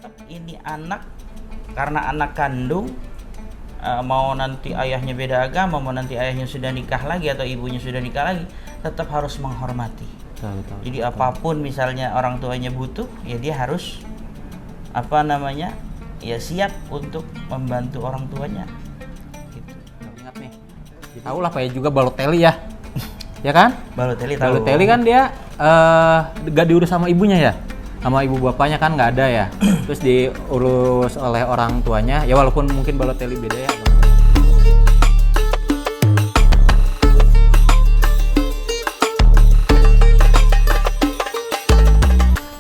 tetap ini anak karena anak kandung, mau nanti ayahnya beda agama, mau nanti ayahnya sudah nikah lagi atau ibunya sudah nikah lagi, tetap harus menghormati. Betul. Jadi apapun misalnya orang tuanya butuh, ya dia harus ya siap untuk membantu orang tuanya. Gitu. Ingat nih, tahu lah Pak juga Balotelli ya, ya kan? Balotelli tahu. Balotelli kan dia gak diurus sama ibunya ya, sama ibu bapaknya kan nggak ada ya. Terus diurus oleh orang tuanya, ya walaupun mungkin Balotelli beda ya.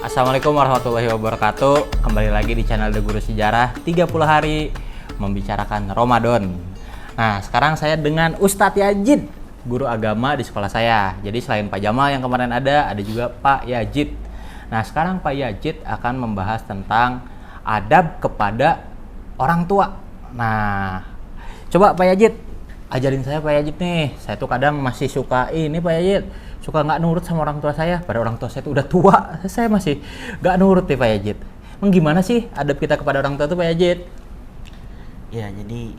Assalamualaikum warahmatullahi wabarakatuh. Kembali lagi di channel The Guru Sejarah 30 hari membicarakan Ramadan. Nah, sekarang saya dengan Ustadz Yajid, guru agama di sekolah saya. Jadi selain Pak Jamal yang kemarin ada juga Pak Yajid. Nah, sekarang Pak Yajid akan membahas tentang adab kepada orang tua. Nah, coba Pak Yajid, ajarin saya Pak Yajid nih. Saya tuh kadang masih suka ini Pak Yajid, suka nggak nurut sama orang tua saya. Pada orang tua saya tuh udah tua, saya masih nggak nurut nih Pak Yajid. Gimana sih adab kita kepada orang tua tuh Pak Yajid? Ya, jadi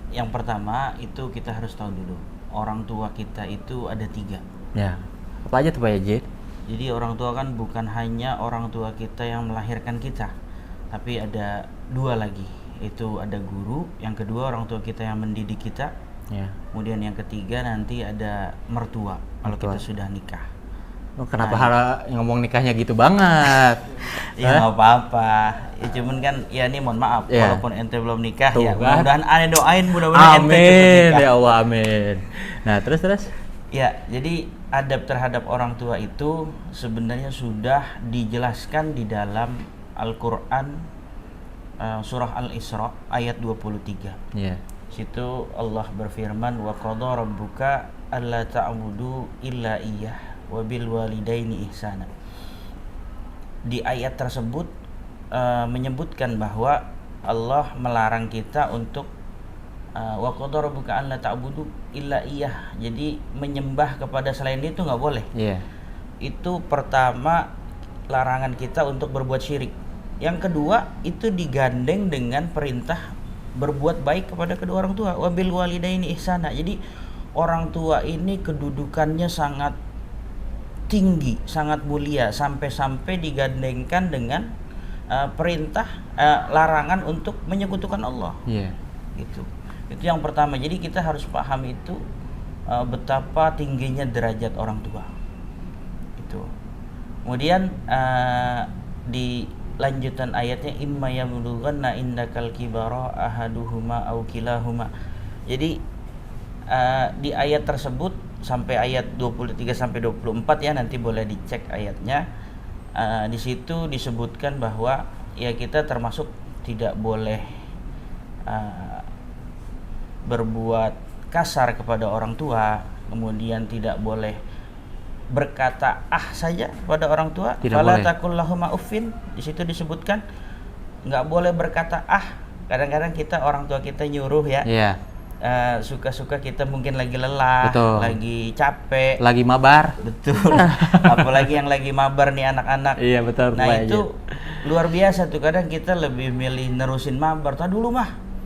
yang pertama itu kita harus tahu dulu, orang tua kita itu ada 3. Ya, apa aja tuh Pak Yajid? Jadi orang tua kan bukan hanya orang tua kita yang melahirkan kita, tapi ada 2 lagi. Itu ada guru, yang kedua orang tua kita yang mendidik kita. Ya. Kemudian yang ketiga nanti ada mertua kalau kita sudah nikah. Kenapa ngomong nikahnya gitu banget? Ya nggak apa-apa. Ya cuman kan ya ini mohon maaf walaupun ente belum nikah tuh, ya. Kan? Mudah-mudahan ane doain mudah-mudahan ente cepat nikah. Ya Allah, amin. Nah, terus? Ya, jadi adab terhadap orang tua itu sebenarnya sudah dijelaskan di dalam Al-Qur'an surah Al-Isra ayat 23. Iya. Situ Allah berfirman, wa qadha rabbuka alla ta'budu illa iyyah wa bil walidaini ihsana. Di ayat tersebut menyebutkan bahwa Allah melarang kita untuk wa qadha rabbuka alla ta'budu illa iyyah. Jadi menyembah kepada selain Dia itu nggak boleh. Iya. Itu pertama larangan kita untuk berbuat syirik. Yang kedua itu digandeng dengan perintah berbuat baik kepada kedua orang tua, wabil walidaini ihsana. Jadi orang tua ini kedudukannya sangat tinggi, sangat mulia, sampai-sampai digandengkan dengan perintah larangan untuk menyekutukan Allah. Iya. Gitu. Itu yang pertama. Jadi kita harus paham itu betapa tingginya derajat orang tua. Itu. Kemudian di lanjutan ayatnya, imma yablughanna indakal kibara ahaduhuma aw kilahuma. Jadi di ayat tersebut sampai ayat 23 sampai 24 ya, nanti boleh dicek ayatnya. Di situ disebutkan bahwa ya kita termasuk tidak boleh berbuat kasar kepada orang tua, kemudian tidak boleh berkata saja pada orang tua. Fala taqul lahuma uffin. Di situ disebutkan nggak boleh berkata Kadang-kadang kita orang tua kita nyuruh ya. Iya. Suka-suka kita mungkin lagi lelah, betul, lagi capek, lagi mabar. Betul. Apalagi yang lagi mabar nih anak-anak. Iya, betul. Nah, itu luar biasa tuh, kadang kita lebih milih nerusin mabar. Tadi dulu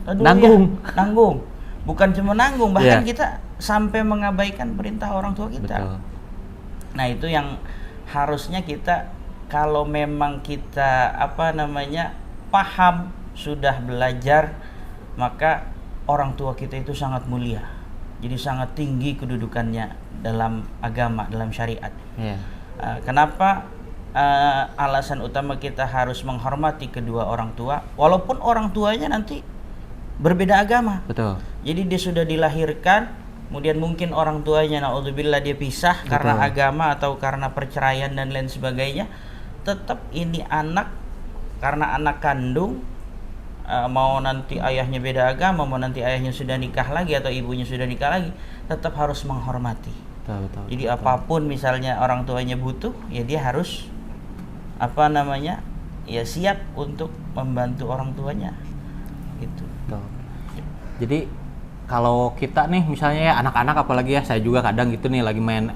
nanggung. Ya. Nanggung. Bukan cuma nanggung, bahkan kita sampai mengabaikan perintah orang tua kita. Betul. Nah, itu yang harusnya kita, kalau memang kita paham, sudah belajar, maka orang tua kita itu sangat mulia. Jadi sangat tinggi kedudukannya dalam agama, dalam syariat. Yeah. Kenapa alasan utama kita harus menghormati kedua orang tua, walaupun orang tuanya nanti berbeda agama. Betul. Jadi dia sudah dilahirkan, kemudian mungkin orang tuanya naudzubillah dia pisah. Betul. Karena agama atau karena perceraian dan lain sebagainya, tetap ini anak karena anak kandung, mau nanti ayahnya beda agama, mau nanti ayahnya sudah nikah lagi atau ibunya sudah nikah lagi, tetap harus menghormati. Betul. Jadi apapun misalnya orang tuanya butuh, ya dia harus ya siap untuk membantu orang tuanya. Gitu. Betul. Jadi kalau kita nih misalnya ya anak-anak, apalagi ya saya juga kadang gitu nih lagi main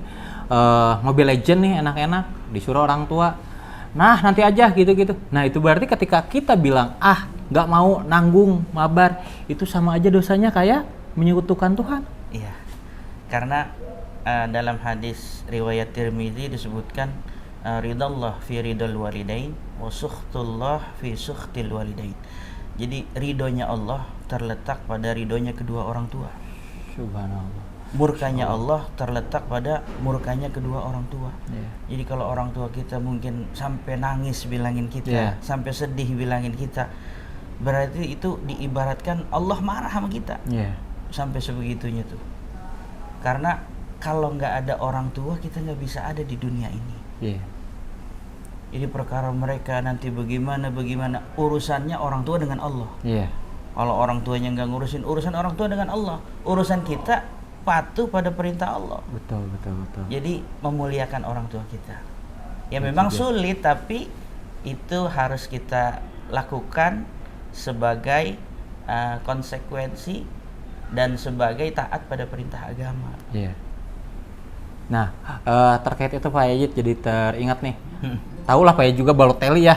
Mobile Legend nih enak-enak, disuruh orang tua nah nanti aja gitu-gitu. Nah itu berarti ketika kita bilang nggak mau nanggung mabar, itu sama aja dosanya kayak menyekutukan Tuhan. Iya, karena dalam hadis riwayat Tirmidzi disebutkan ridallah fi ridal walidain wa sukhtullah fi sukhtil walidain. Jadi ridhonya Allah terletak pada ridhonya kedua orang tua. Subhanallah. Murkanya Allah terletak pada murkanya kedua orang tua. Yeah. Jadi kalau orang tua kita mungkin sampai nangis bilangin kita, Yeah. sampai sedih bilangin kita, berarti itu diibaratkan Allah marah sama kita. Yeah. Sampai sebegitunya tuh. Karena kalau nggak ada orang tua kita nggak bisa ada di dunia ini. Yeah. Jadi perkara mereka nanti bagaimana urusannya orang tua dengan Allah. Yeah. Kalau orang tuanya nggak ngurusin, urusan orang tua dengan Allah. Urusan kita patuh pada perintah Allah. Betul. Jadi memuliakan orang tua kita. Ya memang sulit, tapi itu harus kita lakukan sebagai konsekuensi dan sebagai taat pada perintah agama. Iya. Nah, terkait itu Pak Yajid jadi teringat nih. Tahu lah Pak Yajid juga Balotelli ya.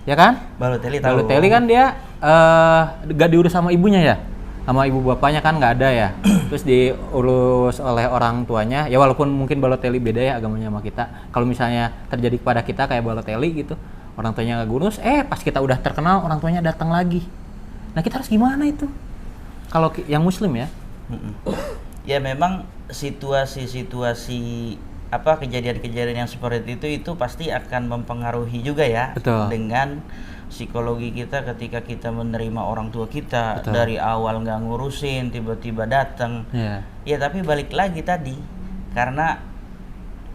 Ya kan? Balotelli tahu. Balotelli kan dia gak diurus sama ibunya ya. Sama ibu bapaknya kan nggak ada ya. Terus diurus oleh orang tuanya. Ya walaupun mungkin Balotelli beda ya agamanya sama kita. Kalau misalnya terjadi kepada kita kayak Balotelli gitu, orang tuanya nggak ngurus, pas kita udah terkenal orang tuanya datang lagi. Nah kita harus gimana itu? Kalau yang Muslim ya? Ya memang situasi-situasi kejadian-kejadian yang seperti itu pasti akan mempengaruhi juga ya. Betul. Dengan psikologi kita ketika kita menerima orang tua kita. Betul. Dari awal nggak ngurusin, tiba-tiba datang. Ya tapi balik lagi tadi, karena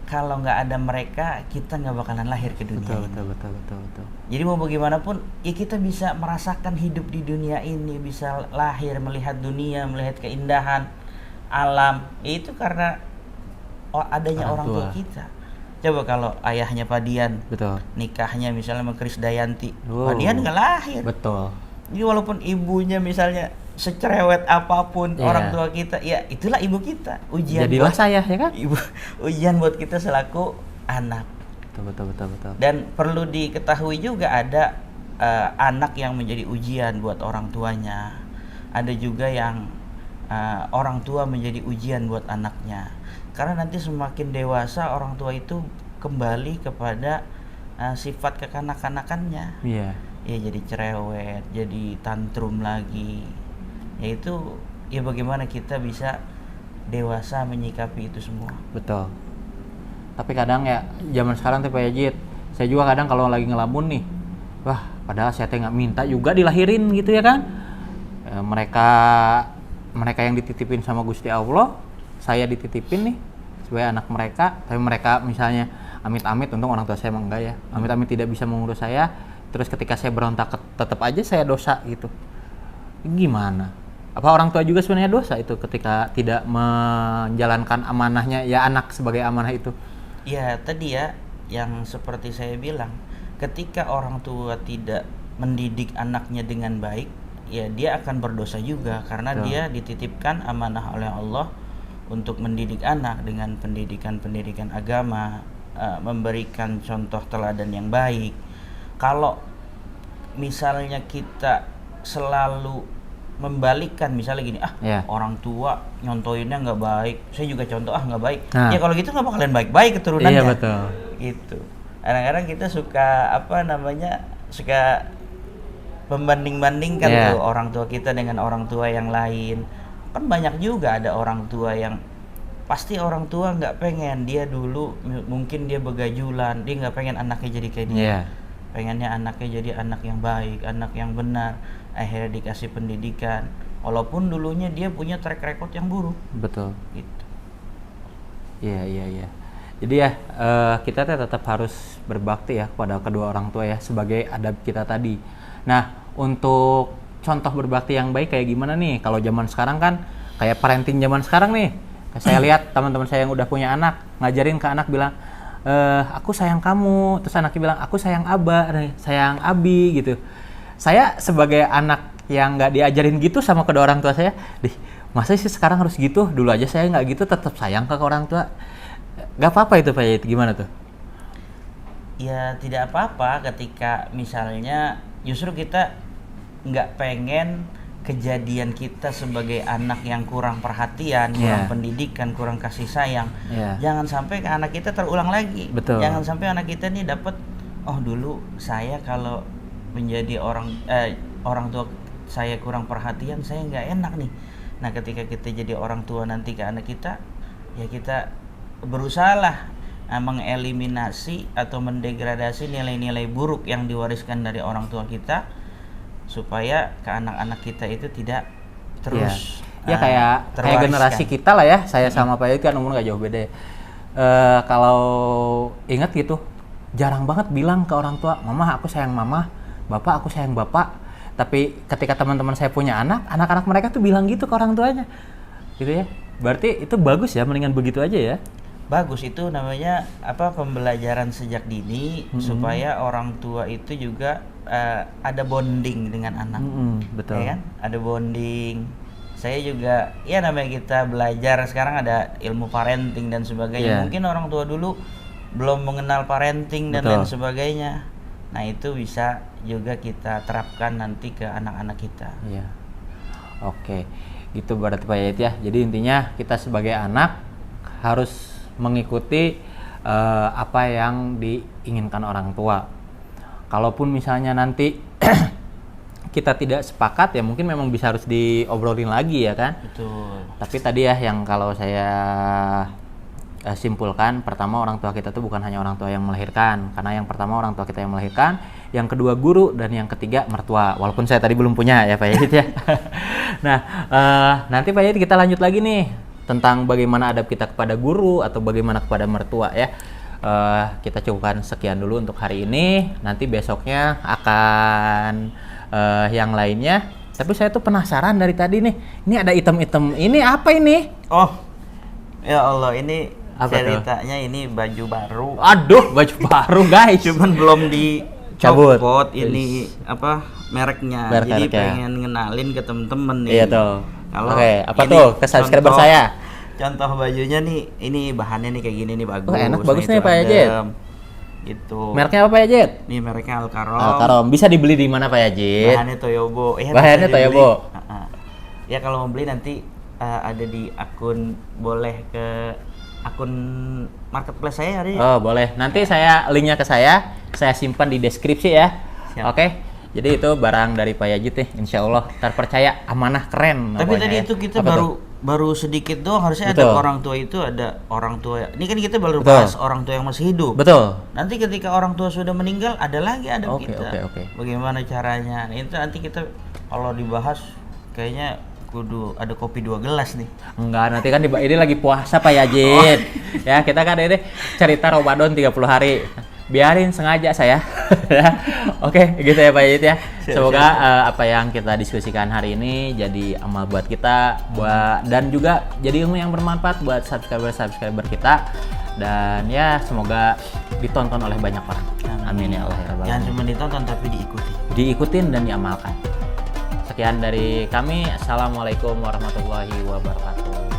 kalau nggak ada mereka kita nggak bakalan lahir ke dunia. Betul. Jadi mau bagaimanapun ya kita bisa merasakan hidup di dunia ini, bisa lahir melihat dunia, melihat keindahan alam, itu karena adanya orang tua kita. Coba kalau ayahnya Pak Dian, betul, nikahnya misalnya sama Krisdayanti, Pak Dian nggak lahir. Betul. Jadi walaupun ibunya misalnya secerewet apapun orang tua kita, ya itulah ibu kita. Ujian. Jadilah saya ya kan? Ibu, ujian buat kita selaku anak. Betul. Dan perlu diketahui juga ada anak yang menjadi ujian buat orang tuanya. Ada juga yang orang tua menjadi ujian buat anaknya. Karena nanti semakin dewasa orang tua itu kembali kepada sifat kekanak-kanakannya. Iya. Ya jadi cerewet, jadi tantrum lagi. Yaitu ya bagaimana kita bisa dewasa menyikapi itu semua. Betul. Tapi kadang ya zaman sekarang tuh Pak Yajid, saya juga kadang kalau lagi ngelamun nih, wah padahal saya nggak minta juga dilahirin gitu ya kan. Mereka yang dititipin sama Gusti Allah, saya dititipin nih sebagai anak mereka, tapi mereka misalnya amit-amit, untung orang tua saya emang enggak ya, amit-amit tidak bisa mengurus saya, terus ketika saya berontak tetap aja saya dosa gitu. Gimana? Apa orang tua juga sebenarnya dosa itu ketika tidak menjalankan amanahnya ya anak sebagai amanah itu? Ya tadi ya yang seperti saya bilang, ketika orang tua tidak mendidik anaknya dengan baik, ya dia akan berdosa juga karena dia dititipkan amanah oleh Allah untuk mendidik anak dengan pendidikan agama, memberikan contoh teladan yang baik. Kalau misalnya kita selalu membalikkan, misalnya gini, orang tua nyontoinnya nggak baik, saya juga contoh nggak baik. Ya kalau gitu nggak bakalan baik-baik keturunannya. Iya betul. Gitu. Kadang-kadang kita suka suka membanding-bandingkan tuh orang tua kita dengan orang tua yang lain. Kan banyak juga ada orang tua yang pasti orang tua nggak pengen dia dulu mungkin dia begajulan, dia nggak pengen anaknya jadi kayak dia. Pengennya anaknya jadi anak yang baik, anak yang benar, akhirnya dikasih pendidikan walaupun dulunya dia punya track record yang buruk. Betul. Gitu. Iya. Jadi ya kita tetap harus berbakti ya kepada kedua orang tua ya sebagai adab kita tadi. Nah, untuk contoh berbakti yang baik kayak gimana nih? Kalau zaman sekarang kan kayak parenting zaman sekarang nih. Saya lihat teman-teman saya yang udah punya anak ngajarin ke anak bilang, aku sayang kamu. Terus anaknya bilang, aku sayang Aba, sayang Abi gitu. Saya sebagai anak yang nggak diajarin gitu sama kedua orang tua saya, masa sih sekarang harus gitu? Dulu aja saya nggak gitu, tetap sayang ke orang tua. Gak apa-apa itu Pak Yait, gimana tuh? ya tidak apa-apa ketika misalnya justru kita nggak pengen kejadian kita sebagai anak yang kurang perhatian, kurang pendidikan, kurang kasih sayang, jangan sampai ke anak kita terulang lagi. Betul. Jangan sampai anak kita nih dapat, oh dulu saya kalau menjadi orang tua saya kurang perhatian, saya nggak enak nih. Nah ketika kita jadi orang tua nanti ke anak kita, ya kita berusahalah mengeliminasi atau mendegradasi nilai-nilai buruk yang diwariskan dari orang tua kita, supaya ke anak-anak kita itu tidak terus kayak generasi kita lah ya. Saya sama Pak Yayit kan umur nggak jauh beda ya. Kalau ingat gitu, jarang banget bilang ke orang tua, mama aku sayang mama, bapak aku sayang bapak. Tapi ketika teman-teman saya punya anak-anak mereka tuh bilang gitu ke orang tuanya, gitu ya. Berarti itu bagus ya, mendingan begitu aja ya. Bagus, itu namanya pembelajaran sejak dini, supaya orang tua itu juga ada bonding dengan anak. Betul. Ya kan? Ada bonding. Saya juga, ya namanya kita belajar sekarang ada ilmu parenting dan sebagainya. Mungkin orang tua dulu belum mengenal parenting dan lain sebagainya. Nah itu bisa juga kita terapkan nanti ke anak-anak kita. Iya. Oke, gitu berarti Pak Yayit ya. Jadi intinya kita sebagai anak harus mengikuti apa yang diinginkan orang tua. Kalaupun misalnya nanti kita tidak sepakat, ya mungkin memang bisa harus diobrolin lagi ya kan. Betul. Tapi tadi ya yang kalau saya simpulkan, pertama orang tua kita tuh bukan hanya orang tua yang melahirkan, karena yang pertama orang tua kita yang melahirkan, yang kedua guru, dan yang ketiga mertua. Walaupun saya tadi belum punya ya Pak Yayit ya. Nah nanti Pak Yayit kita lanjut lagi nih tentang bagaimana adab kita kepada guru atau bagaimana kepada mertua ya. Kita cukupkan sekian dulu untuk hari ini. Nanti besoknya akan yang lainnya. Tapi saya tuh penasaran dari tadi nih. Ini ada item-item. Ini apa ini? Oh, ya Allah, ini apa ceritanya tuh? Ini baju baru. Aduh, baju baru guys. Cuman belum dicopot ini apa mereknya. Jadi pengen ngenalin ke temen-temen nih. Iya tuh. Oke, apa tuh ke subscriber saya? Contoh bajunya nih, ini bahannya nih kayak gini nih, bagus. Enak, bagus nih Pak Yayit. Gitu. Mereknya apa Pak Yayit? Nih mereknya Alkarom. Alkarom. Bisa dibeli di mana Pak Yayit? Bahannya Toyobo. Bahannya Toyobo. Ya kalau mau beli nanti ada di akun, boleh ke akun marketplace saya ada ya. Oh boleh. Nanti saya linknya ke saya simpan di deskripsi ya. Oke. Jadi itu barang dari Pak Yayit nih, insya Allah terpercaya, amanah, keren. Tapi tadi itu kita baru sedikit doang, harusnya ada orang tua itu, ada orang tua. Ini kan kita baru bahas orang tua yang masih hidup. Betul. Nanti ketika orang tua sudah meninggal, ada lagi adab kita. Oke. Bagaimana caranya? Nah, itu nanti kita kalau dibahas kayaknya kudu ada kopi 2 gelas nih. Enggak, nanti kan ini lagi puasa Pak Yayit. Ya, kita kan ini cerita Ramadan 30 hari. Biarin sengaja saya. Oke, gitu ya Pak Yayit ya. Semoga apa yang kita diskusikan hari ini jadi amal buat kita, dan juga jadi ilmu yang bermanfaat buat subscriber kita, dan ya semoga ditonton oleh banyak orang. Amin ya Allah ya Rabbal. Jangan cuma ditonton tapi diikutin dan diamalkan. Sekian dari kami. Assalamualaikum warahmatullahi wabarakatuh.